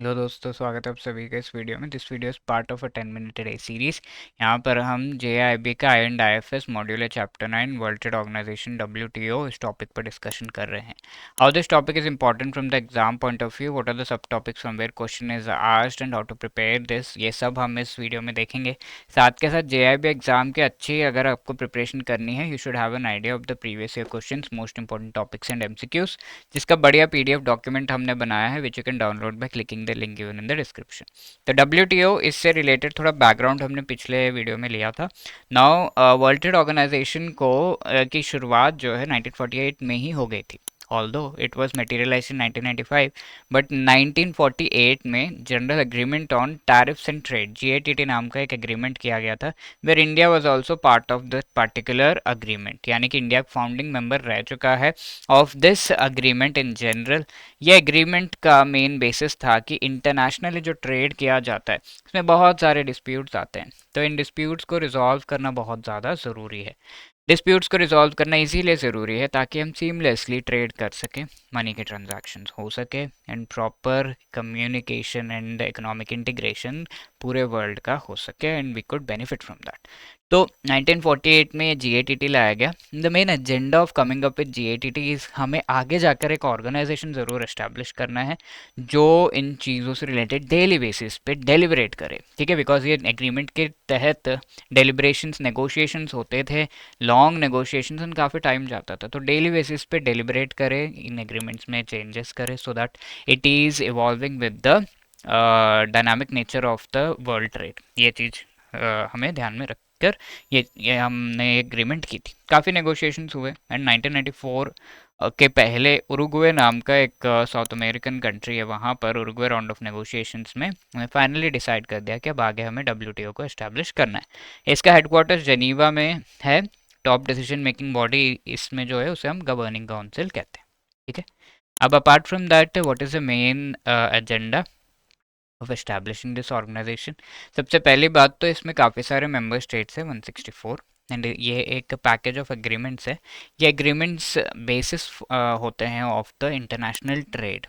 Hello दोस्तों, स्वागत है आप सभी का इस वीडियो में। This video is part of a 10 minute day series. यहाँ पर हम JIB का IND-IFS मॉड्यूल है chapter 9 world trade organisation WTO इस टॉपिक पर डिस्कशन कर रहे हैं। How this topic is important from the exam point of view, what are the sub topics from where question is asked and how to prepare this, ये सब हम इस video में देखेंगे। साथ के साथ JIB एग्जाम के अच्छी अगर आपको प्रिपरेशन करनी है, you should have an idea of the previous year question, most important topics and MCQs, जिसका बढ़िया PDF डॉक्यूमेंट हमने बनाया है which you can download by clicking the link given in the description. तो WTO इससे related थोड़ा background हमने पिछले वीडियो में लिया था। नाउ वर्ल्ड ट्रेड ऑर्गेनाइजेशन को की शुरुआत जो है 1948 में ही हो गई थी, although it was materialized in 1995, but 1948 में general agreement on tariffs and trade GATT नाम का एक एग्रीमेंट किया गया था, where India was also part of the particular agreement, यानी कि इंडिया फाउंडिंग मेंबर रह चुका है of this agreement in general. ये एग्रीमेंट का मेन बेसिस था कि इंटरनेशनली जो ट्रेड किया जाता है उसमें बहुत सारे डिस्प्यूट्स आते हैं, तो इन डिस्प्यूट्स को रिजॉल्व करना बहुत ज़्यादा ज़रूरी है। डिस्प्यूट्स को रिजॉल्व करना इसीलिए ज़रूरी है ताकि हम सीमलेसली ट्रेड कर सकें, मनी के ट्रांजैक्शंस हो सके and proper communication and economic integration पूरे वर्ल्ड का हो सके and we could benefit from that. तो 1948 में ये GATT लाया गया। The main agenda of coming up with GATT is हमें आगे जाकर एक ऑर्गेनाइजेशन ज़रूर एस्टैब्लिश करना है जो इन चीज़ों से रिलेटेड डेली बेसिस पे डेलिब्रेट करे, ठीक है, बिकॉज ये एग्रीमेंट के तहत डेलिब्रेशंस नेगोशिएशंस होते थे, लॉन्ग नेगोशिएशंस में काफ़ी टाइम जाता था, तो डेली बेसिस पे डेलिब्रेट करें, इन एग्रीमेंट्स में चेंजेस करें so that it is evolving with the dynamic nature of the world trade. ये चीज़ हमें ध्यान में रखकर ये हमने एग्रीमेंट की थी। काफ़ी नेगोशिएशंस हुए एंड 1994 के पहले उरुग्वे नाम का एक साउथ अमेरिकन कंट्री है, वहाँ पर उरुग्वे राउंड ऑफ नेगोशिएशंस में फाइनली डिसाइड कर दिया कि अब आगे हमें WTO को एस्टैब्लिश करना है। इसका हेडक्वार्टर्स जेनीवा में है। टॉप डिसीजन मेकिंग बॉडी इसमें जो है उसे हम गवर्निंग काउंसिल कहते हैं, ठीक है। अब apart from that what is the main agenda of establishing this organisation. सबसे पहली बात तो इसमें काफ़ी सारे मेंबर स्टेट्स हैं, 164, एंड ये एक पैकेज ऑफ एग्रीमेंट्स है। ये एग्रीमेंट्स बेसिस होते हैं ऑफ द इंटरनेशनल ट्रेड।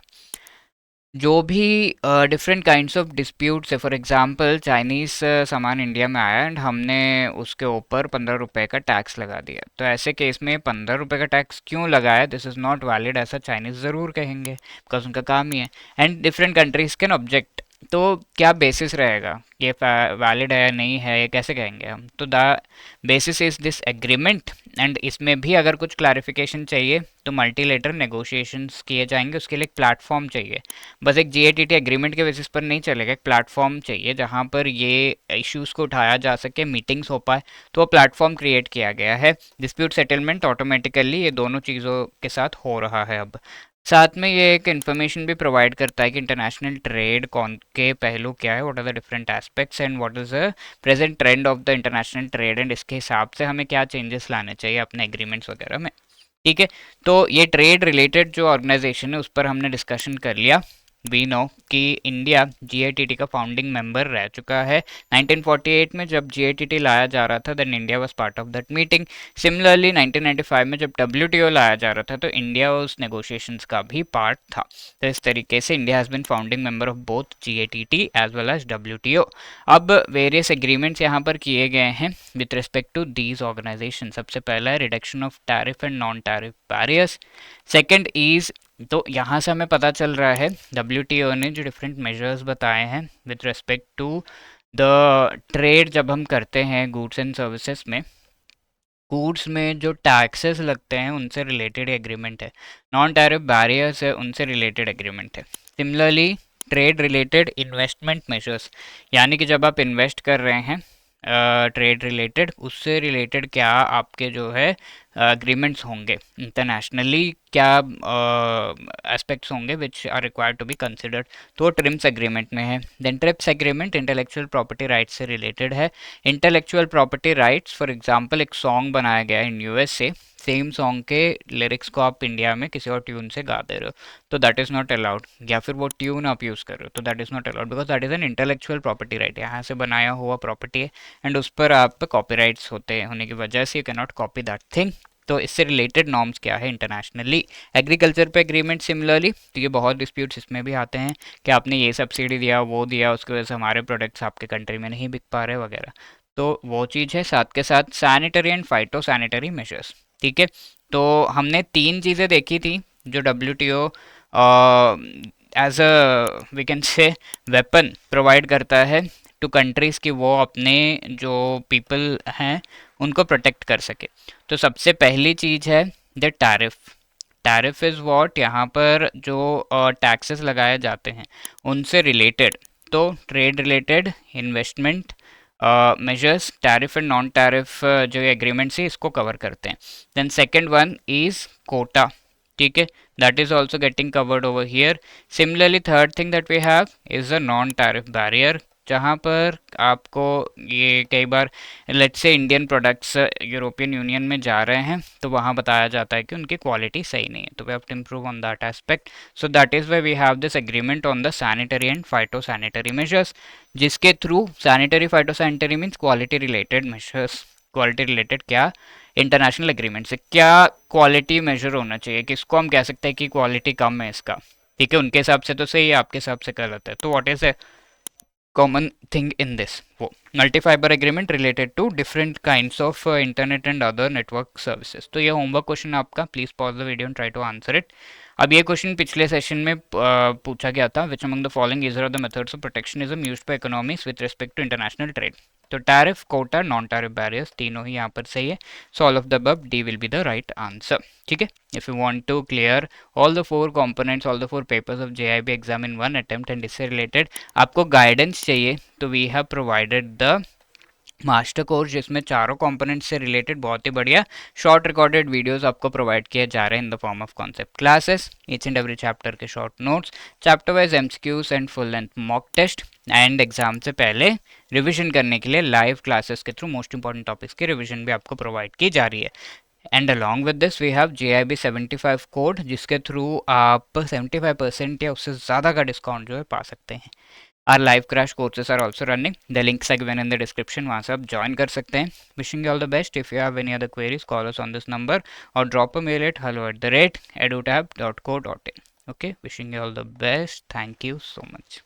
जो भी डिफरेंट काइंड्स ऑफ डिस्प्यूट्स है, फॉर एग्जांपल चाइनीज़ सामान इंडिया में आया एंड हमने उसके ऊपर 15 रुपये का टैक्स लगा दिया, तो ऐसे केस में 15 रुपये का टैक्स क्यों लगाया, दिस इज़ नॉट वैलिड, ऐसा चाइनीज़ ज़रूर कहेंगे बिकॉज उनका काम ही है। And different countries can object, तो क्या बेसिस रहेगा, ये वैलिड है या नहीं है, ये कैसे कहेंगे हम, तो the basis is this agreement. And इसमें भी अगर कुछ क्लैरिफिकेशन चाहिए तो मल्टीलेटरल नेगोशिएशंस किए जाएंगे, उसके लिए एक प्लेटफॉर्म चाहिए। बस एक GATT एग्रीमेंट के बेसिस पर नहीं चलेगा, एक प्लेटफॉर्म चाहिए जहाँ पर ये इश्यूज़ को उठाया जा सके, मीटिंग्स हो पाए, तो वो प्लेटफॉर्म क्रिएट किया गया है। डिस्प्यूट सेटलमेंट ऑटोमेटिकली ये दोनों चीज़ों के साथ हो रहा है अब। साथ में ये एक इन्फॉर्मेशन भी प्रोवाइड करता है कि इंटरनेशनल ट्रेड कौन के पहलू क्या है, what are the different aspects and what is the present trend of the international trade, and इसके हिसाब से हमें क्या चेंजेस लाने चाहिए अपने एग्रीमेंट्स वगैरह में, ठीक है। तो ये ट्रेड रिलेटेड जो ऑर्गेनाइजेशन है उस पर हमने डिस्कशन कर लिया। वी नो कि इंडिया GATT का फाउंडिंग मेंबर रह चुका है। 1948 में जब GATT लाया जा रहा था then India was part of that meeting. Similarly 1995 में जब WTO लाया जा रहा था तो इंडिया उस नेगोशिएशंस का भी पार्ट था। तो इस तरीके से India has been founding member of both GATT as well as WTO। अब वेरियस एग्रीमेंट्स यहाँ पर किए गए हैं with respect to these organisation. सबसे पहला है reduction of tariff and non tariff barriers. Second is, तो यहाँ से हमें पता चल रहा है WTO ने जो डिफरेंट मेजर्स बताए हैं with respect to the trade, जब हम करते हैं गुड्स एंड सर्विसेज में, गुड्स में जो टैक्सेस लगते हैं उनसे रिलेटेड एग्रीमेंट है, नॉन टैरिफ बैरियर्स है उनसे रिलेटेड एग्रीमेंट है। Similarly trade related investment measures, यानी कि जब आप इन्वेस्ट कर रहे हैं ट्रेड रिलेटेड, उससे रिलेटेड क्या आपके जो है अग्रीमेंट्स होंगे इंटरनेशनली, क्या एस्पेक्ट्स होंगे which are required to be considered, तो ट्रिम्स एग्रीमेंट में है। Then TRIPS agreement intellectual property rights से रिलेटेड है। Intellectual property rights, for example एक सॉन्ग बनाया गया इन USA, सेम सॉन्ग के लिरिक्स को आप इंडिया में किसी और ट्यून से गा दे रहे हो तो दैट इज़ नॉट अलाउड, या फिर वो ट्यून आप यूज़ कर रहे हो तो that is not allowed because that is an intellectual property right, यहाँ से बनाया हुआ प्रॉपर्टी है एंड उस पर आप कॉपीराइट्स होते होने की वजह से you can not copy that thing. तो इससे रिलेटेड नॉर्म्स क्या है इंटरनेशनली। एग्रीकल्चर पे एग्रीमेंट सिमिलरली, तो ये बहुत डिस्प्यूट्स इसमें भी आते हैं कि आपने ये सब्सिडी दिया वो दिया, उसकी वजह से हमारे प्रोडक्ट्स आपके कंट्री में नहीं बिक पा रहे वगैरह। तो वो चीज़ है। साथ के साथ sanitary and phyto sanitary measures. ठीक है, तो हमने 3 चीज़ें देखी थी जो WTO as a we can say weapon provide करता है टू कंट्रीज़ कि वो अपने जो पीपल हैं उनको प्रोटेक्ट कर सके। तो सबसे पहली चीज़ है the tariff. Tariff is what, यहाँ पर जो टैक्सेस लगाए जाते हैं उनसे रिलेटेड, तो trade related, investment measures, tariff and non tariff जो एग्रीमेंट्स है इसको कवर करते हैं। Then second one is quota. ठीक है, that is also getting covered over here. Similarly, third thing that we have is a non-tariff barrier, जहाँ पर आपको ये कई बार लेट्स से इंडियन प्रोडक्ट्स यूरोपियन यूनियन में जा रहे हैं तो वहाँ बताया जाता है कि उनकी क्वालिटी सही नहीं है, तो we have to improve on that aspect. So that is why we have this agreement on the sanitary and phyto sanitary measures, जिसके through sanitary phyto sanitary means quality related measures. Quality related क्या, international agreement से क्या quality major होना चाहिए, किसको हम कह सकते हैं कि क्वालिटी कम है इसका। ठीक है, उनके हिसाब से तो सही है, आपके हिसाब से गलत है। तो what is a common thing in this, वो multi fibre agreement related to different kinds of internet and other network services. तो ये होमवर्क क्वेश्चन आपका, please pause the video and try to answer it. अब ये question पिछले session में पूछा गया था, which among the following is are the methods of protectionism used by economies with respect to international trade. तो tariff, quota, non tariff barriers तीनों ही यहाँ पर सही है। So all of the above, D will be the right answer. ठीक है, if you want to clear all the 4 components, all the 4 papers of JIB exam in one attempt and इससे रिलेटेड आपको गाइडेंस चाहिए, तो we have provided the master course जिसमें चारों components से रिलेटेड बहुत ही बढ़िया शॉर्ट रिकॉर्डेड वीडियोस आपको प्रोवाइड किए जा रहे हैं इन the form of concept classes, each and every chapter के short notes, chapter wise MCQs and full length mock test, and exam से पहले रिविजन करने के लिए लाइव क्लासेस के थ्रू मोस्ट इंपॉर्टेंट टॉपिक्स की रिविजन भी आपको प्रोवाइड की जा रही है। And along with this we have JIB 75 code, जिसके थ्रू आप 75% या उससे ज़्यादा का डिस्काउंट जो है पा सकते हैं। Our live crash courses are also running. The links are given in the description. वहाँ से आप ज्वाइन कर सकते हैं। Wishing you all the best. If you have any other queries, call us on this number or drop a mail at hello@edutab.co.in. Okay, wishing you all the best. Thank you so much.